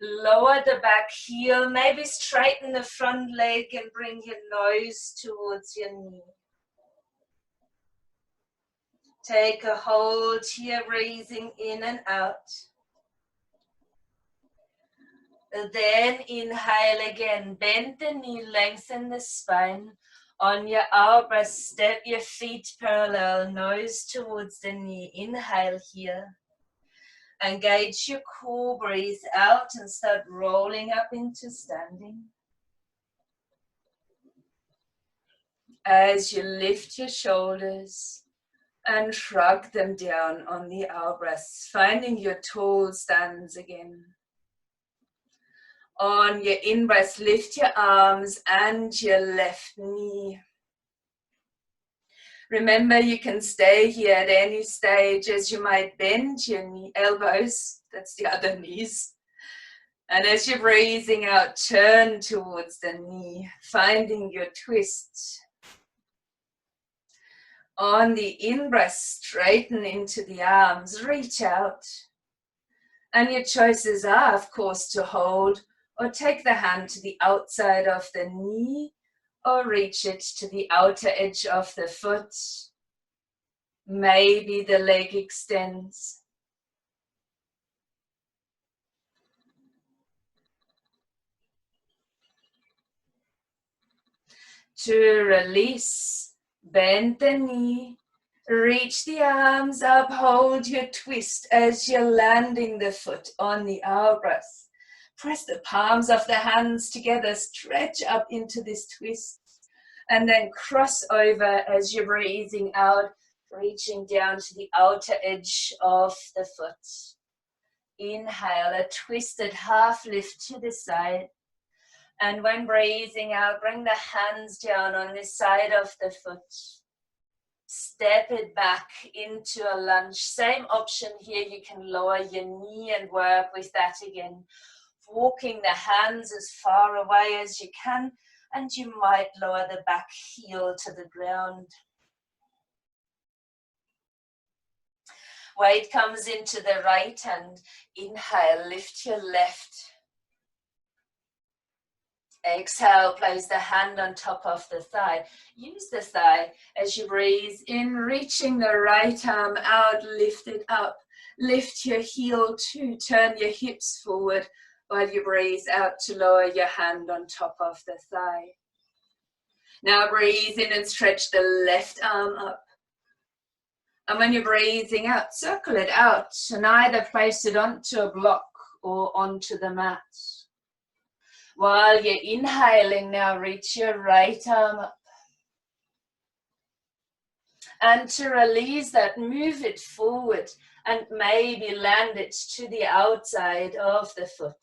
Lower the back heel, maybe straighten the front leg and bring your nose towards your knee. Take a hold here, breathing in and out. Then inhale again, bend the knee, lengthen the spine. On your out breath, step your feet parallel, nose towards the knee. Inhale here. Engage your core, breathe out and start rolling up into standing. As you lift your shoulders and shrug them down on the out breath, finding your tall stance again. On your in-breath, lift your arms and your left knee. Remember, you can stay here at any stage as you might bend your elbows, that's the other knees. And as you're breathing out, turn towards the knee, finding your twist. On the in-breath, straighten into the arms, reach out. And your choices are, of course, to hold or take the hand to the outside of the knee or reach it to the outer edge of the foot. Maybe the leg extends. To release, bend the knee, reach the arms up, hold your twist as you're landing the foot on the out breath. Press the palms of the hands together, stretch up into this twist, and then cross over as you're breathing out, reaching down to the outer edge of the foot. Inhale, a twisted half lift to the side. And when breathing out, bring the hands down on the side of the foot. Step it back into a lunge. Same option here, you can lower your knee and work with that again. Walking the hands as far away as you can, and you might lower the back heel to the ground. Weight comes into the right hand. Inhale, lift your left. Exhale, place the hand on top of the thigh. Use the thigh as you breathe in, reaching the right arm out, lift it up. Lift your heel too, turn your hips forward while you breathe out to lower your hand on top of the thigh. Now breathe in and stretch the left arm up. And when you're breathing out, circle it out and either place it onto a block or onto the mat. While you're inhaling now, reach your right arm up. And to release that, move it forward and maybe land it to the outside of the foot.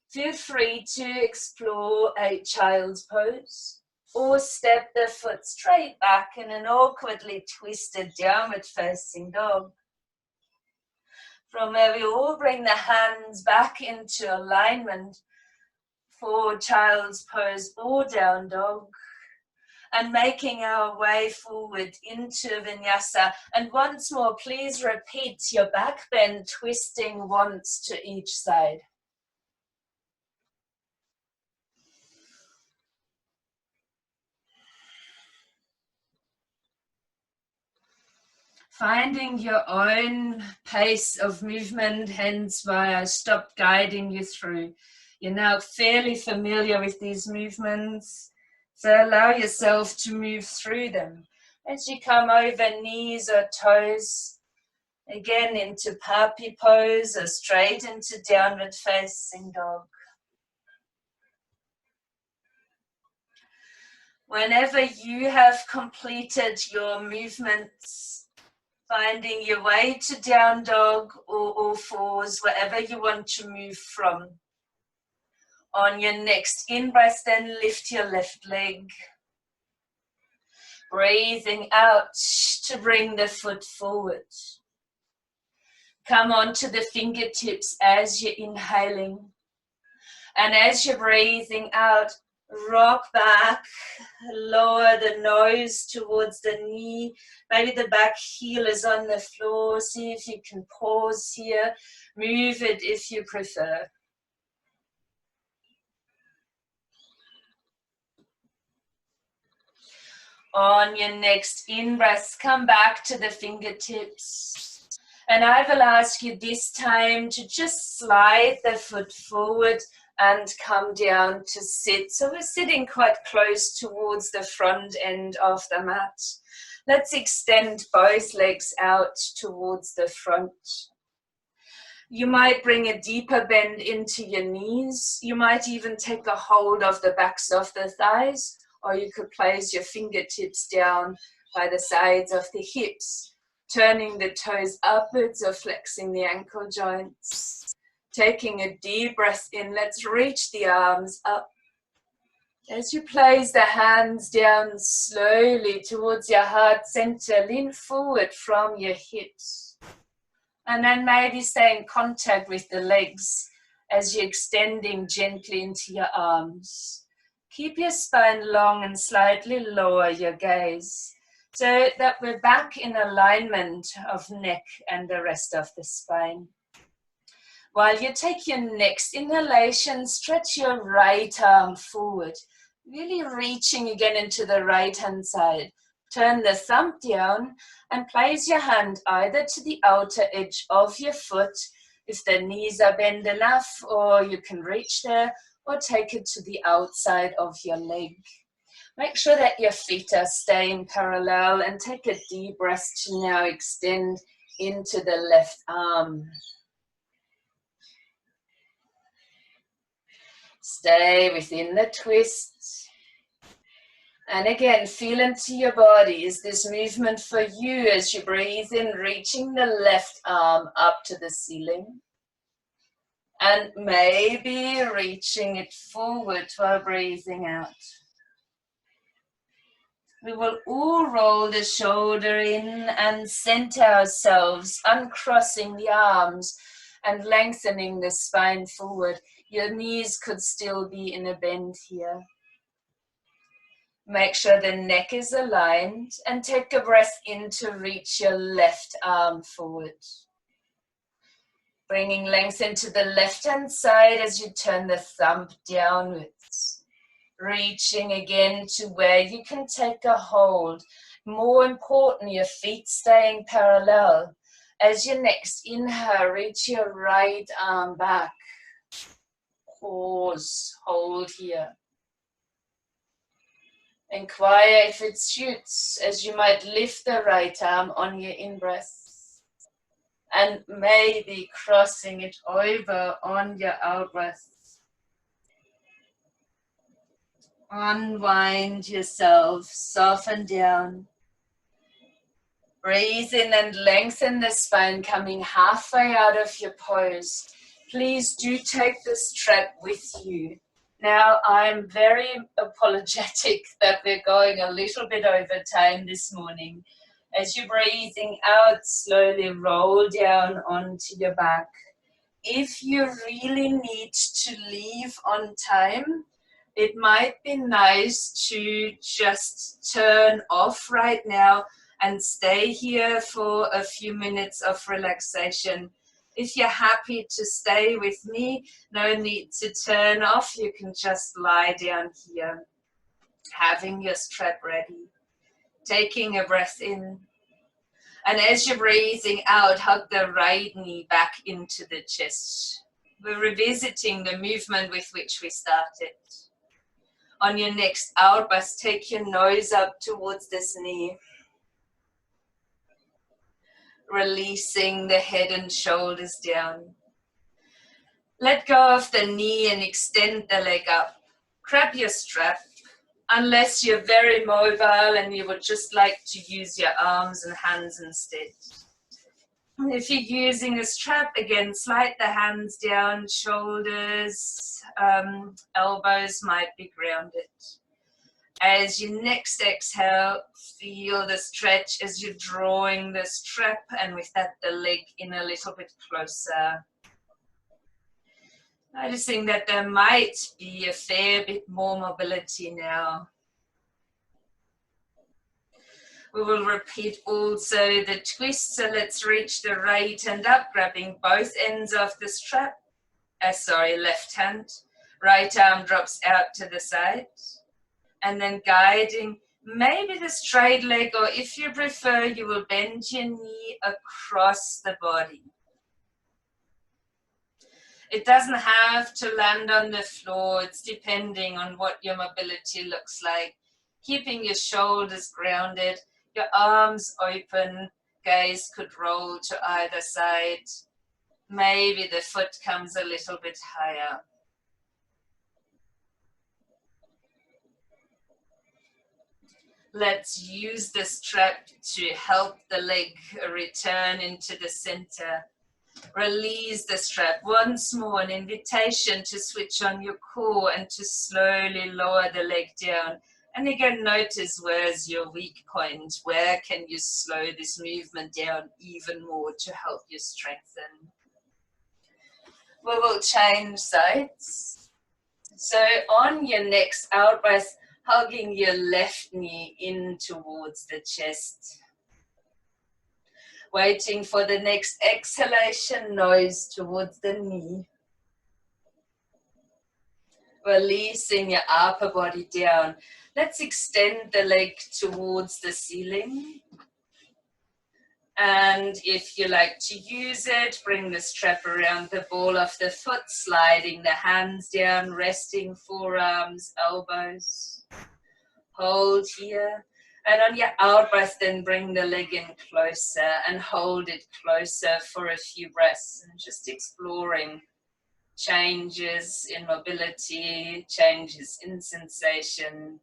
Feel free to explore a child's pose or step the foot straight back in an awkwardly twisted downward facing dog. From where we all bring the hands back into alignment for child's pose or down dog. And making our way forward into vinyasa. And once more, please repeat your back bend, twisting once to each side. Finding your own pace of movement, hence why I stopped guiding you through. You're now fairly familiar with these movements, so allow yourself to move through them. As you come over knees or toes, again into puppy pose or straight into downward facing dog. Whenever you have completed your movements, finding your way to down dog or all fours, wherever you want to move from. On your next in-breath, then lift your left leg. Breathing out to bring the foot forward. Come onto the fingertips as you're inhaling. And as you're breathing out, rock back, lower the nose towards the knee. Maybe the back heel is on the floor. See if you can pause here. Move it if you prefer. On your next in-breath, come back to the fingertips. And I will ask you this time to just slide the foot forward and come down to sit. So we're sitting quite close towards the front end of the mat. Let's extend both legs out towards the front. You might bring a deeper bend into your knees. You might even take a hold of the backs of the thighs, or you could place your fingertips down by the sides of the hips, turning the toes upwards or flexing the ankle joints. Taking a deep breath in, let's reach the arms up. As you place the hands down slowly towards your heart center, lean forward from your hips. And then maybe stay in contact with the legs as you're extending gently into your arms. Keep your spine long and slightly lower your gaze so that we're back in alignment of neck and the rest of the spine. While you take your next inhalation, stretch your right arm forward, really reaching again into the right hand side. Turn the thumb down and place your hand either to the outer edge of your foot if the knees are bent enough, or you can reach there, or take it to the outside of your leg. Make sure that your feet are staying parallel and take a deep breath to now extend into the left arm. Stay within the twist. And again, feel into your body. Is this movement for you as you breathe in, reaching the left arm up to the ceiling? And maybe reaching it forward while breathing out. We will all roll the shoulder in and center ourselves, uncrossing the arms and lengthening the spine forward. Your knees could still be in a bend here. Make sure the neck is aligned and take a breath in to reach your left arm forward. Bringing length into the left-hand side as you turn the thumb downwards. Reaching again to where you can take a hold. More important, your feet staying parallel. As your next inhale, reach your right arm back. Pause, hold here. Inquire if it suits as you might lift the right arm on your in-breath. And maybe crossing it over on your out-breath. Unwind yourself, soften down. Breathe in and lengthen the spine, coming halfway out of your pose. Please do take the strap with you. Now, I'm very apologetic that we're going a little bit over time this morning. As you're breathing out, slowly roll down onto your back. If you really need to leave on time, it might be nice to just turn off right now and stay here for a few minutes of relaxation. If you're happy to stay with me, no need to turn off. You can just lie down here, having your strap ready, taking a breath in. And as you're breathing out, hug the right knee back into the chest. We're revisiting the movement with which we started. On your next out breath, take your nose up towards this knee. Releasing the head and shoulders down. Let go of the knee and extend the leg up. Grab your strap, unless you're very mobile and you would just like to use your arms and hands instead. If you're using a strap, again, slide the hands down, shoulders, elbows might be grounded. As you next exhale, feel the stretch as you're drawing the strap, and with that, the leg in a little bit closer. Noticing that there might be a fair bit more mobility now. We will repeat also the twist, so let's reach the right hand up, grabbing both ends of the strap. Left hand. Right arm drops out to the side. And then guiding maybe the straight leg, or if you prefer, you will bend your knee across the body. It doesn't have to land on the floor. It's depending on what your mobility looks like. Keeping your shoulders grounded. Your arms open, gaze could roll to either side. Maybe the foot comes a little bit higher. Let's use the strap to help the leg return into the center. Release the strap. Once more, an invitation to switch on your core and to slowly lower the leg down. And again, notice where's your weak point. Where can you slow this movement down even more to help you strengthen? We will change sides. So on your next out breath, hugging your left knee in towards the chest. Waiting for the next exhalation, nose towards the knee. Releasing your upper body down. Let's extend the leg towards the ceiling. And if you like to use it, bring the strap around the ball of the foot, sliding the hands down, resting forearms, elbows. Hold here. And on your out breath, then bring the leg in closer and hold it closer for a few breaths. And just exploring changes in mobility, changes in sensation.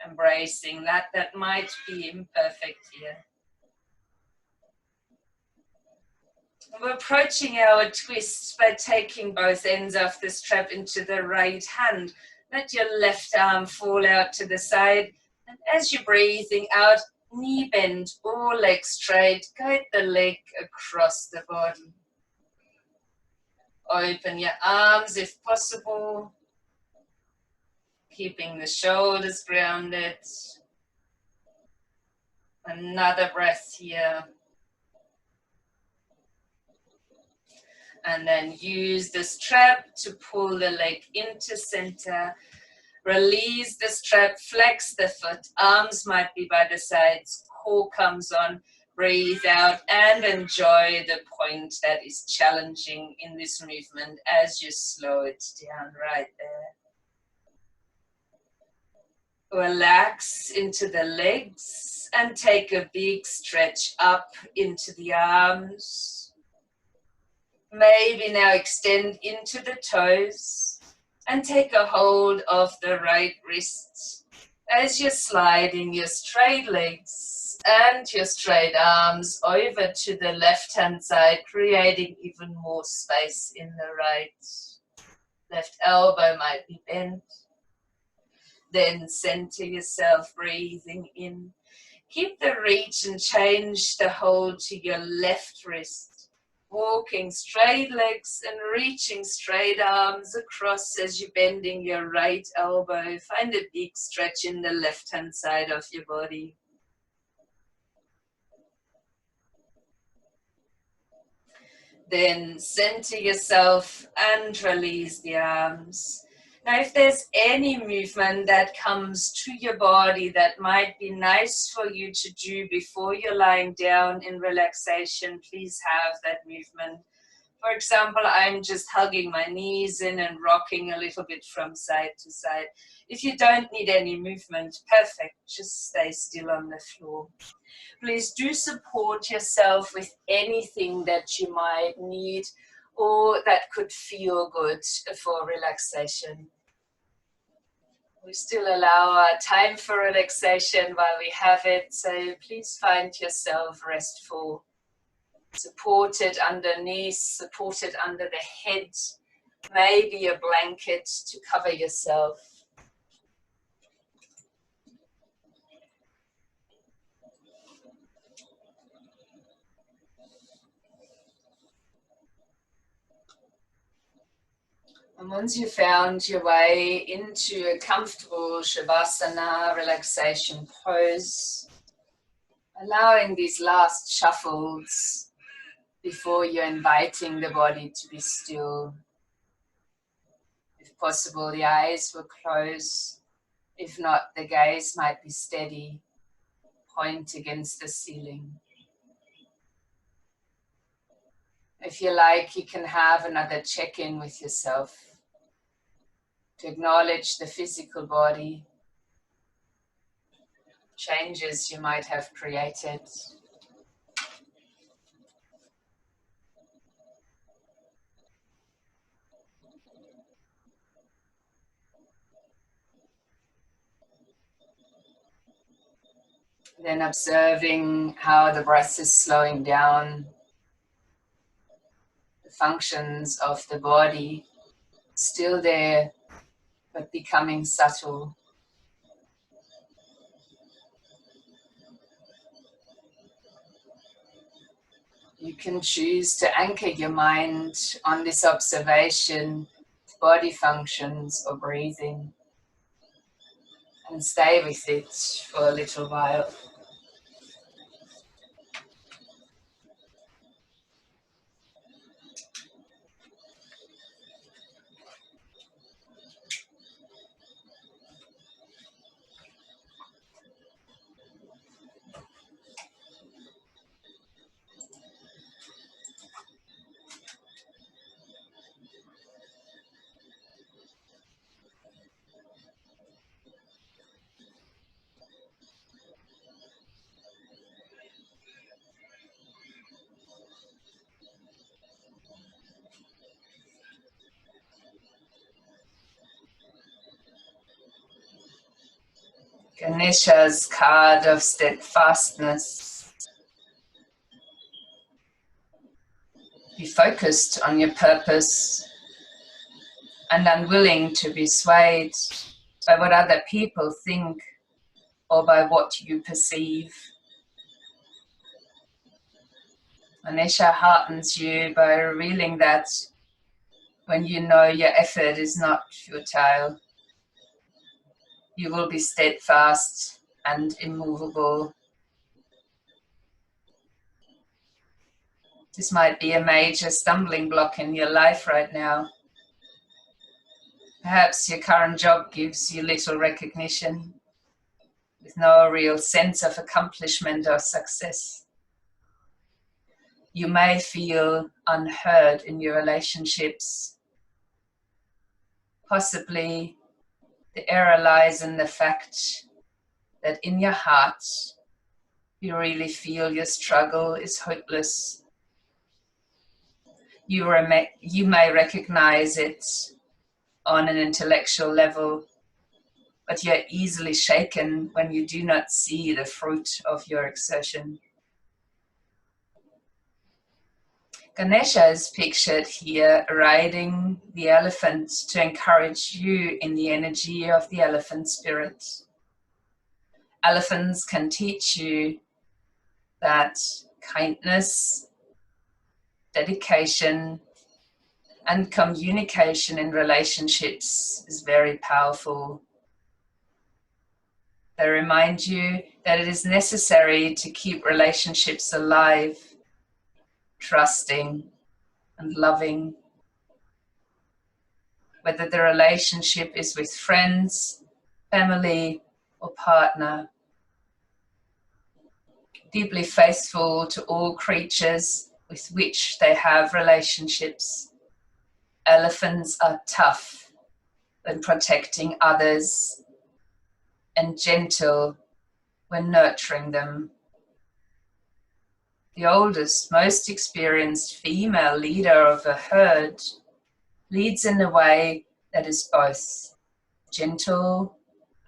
Embracing that might be imperfect here. We're approaching our twist by taking both ends of the strap into the right hand. Let your left arm fall out to the side. And as you're breathing out, knee bend or leg straight. Guide the leg across the body. Open your arms if possible. Keeping the shoulders grounded. Another breath here. And then use the strap to pull the leg into center. Release the strap, flex the foot. Arms might be by the sides. Core comes on. Breathe out and enjoy the point that is challenging in this movement as you slow it down right there. Relax into the legs and take a big stretch up into the arms. Maybe now extend into the toes. And take a hold of the right wrist as you're sliding your straight legs and your straight arms over to the left-hand side, creating even more space in the right. Left elbow might be bent. Then center yourself, breathing in. Keep the reach and change the hold to your left wrist. Walking straight legs and reaching straight arms across as you're bending your right elbow. Find a big stretch in the left-hand side of your body. Then center yourself and release the arms. Now, if there's any movement that comes to your body that might be nice for you to do before you're lying down in relaxation, please have that movement. For example, I'm just hugging my knees in and rocking a little bit from side to side. If you don't need any movement, perfect, just stay still on the floor. Please do support yourself with anything that you might need or that could feel good for relaxation. We still allow our time for relaxation while we have it, so please find yourself restful, supported underneath, supported under the head, maybe a blanket to cover yourself. And once you've found your way into a comfortable Shavasana relaxation pose, allowing these last shuffles before you're inviting the body to be still. If possible, the eyes will close. If not, the gaze might be steady, point against the ceiling. If you like, you can have another check-in with yourself to acknowledge the physical body, changes you might have created. Then observing how the breath is slowing down, the functions of the body still there, but becoming subtle. You can choose to anchor your mind on this observation of body functions or breathing and stay with it for a little while. Ganesha's card of steadfastness. Be focused on your purpose and unwilling to be swayed by what other people think or by what you perceive. Ganesha heartens you by revealing that when you know your effort is not futile, you will be steadfast and immovable. This might be a major stumbling block in your life right now. Perhaps your current job gives you little recognition, with no real sense of accomplishment or success. You may feel unheard in your relationships. Possibly the error lies in the fact that in your heart you really feel your struggle is hopeless. You may recognize it on an intellectual level, but you're easily shaken when you do not see the fruit of your exertion. Ganesha is pictured here riding the elephant to encourage you in the energy of the elephant spirit. Elephants can teach you that kindness, dedication, and communication in relationships is very powerful. They remind you that it is necessary to keep relationships alive, trusting and loving. Whether the relationship is with friends, family, or partner. Deeply faithful to all creatures with which they have relationships. Elephants are tough when protecting others and gentle when nurturing them. The oldest, most experienced female leader of a herd leads in a way that is both gentle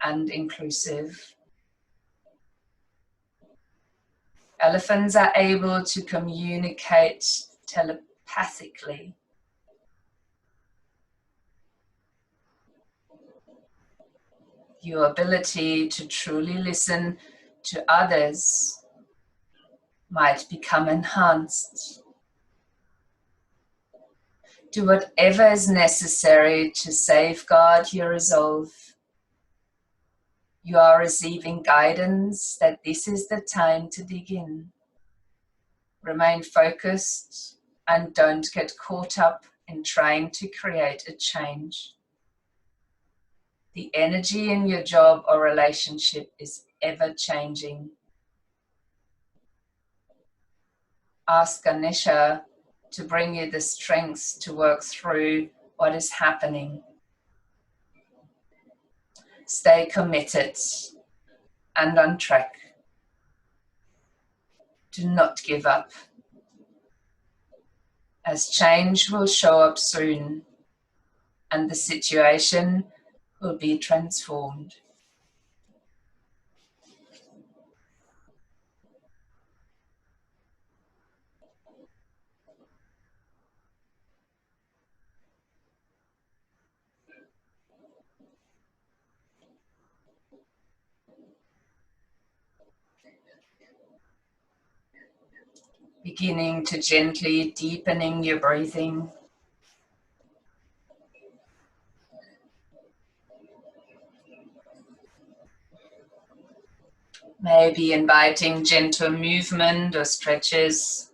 and inclusive. Elephants are able to communicate telepathically. Your ability to truly listen to others might become enhanced. Do whatever is necessary to safeguard your resolve. You are receiving guidance that this is the time to dig in. Remain focused and don't get caught up in trying to create a change. The energy in your job or relationship is ever changing. Ask Ganesha to bring you the strength to work through what is happening. Stay committed and on track. Do not give up, as change will show up soon and the situation will be transformed. Beginning to gently deepening your breathing. Maybe inviting gentle movement or stretches.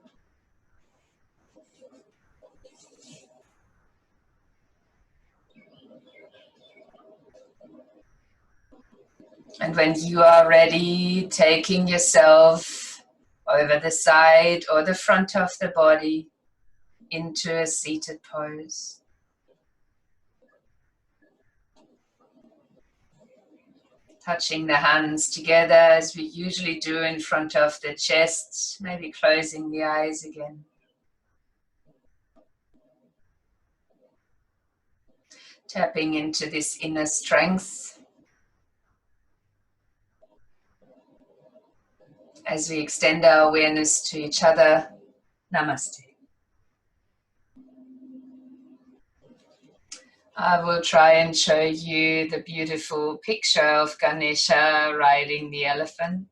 And when you are ready, taking yourself over the side or the front of the body into a seated pose. Touching the hands together as we usually do in front of the chest, maybe closing the eyes again. Tapping into this inner strength as we extend our awareness to each other. Namaste. I will try and show you the beautiful picture of Ganesha riding the elephant.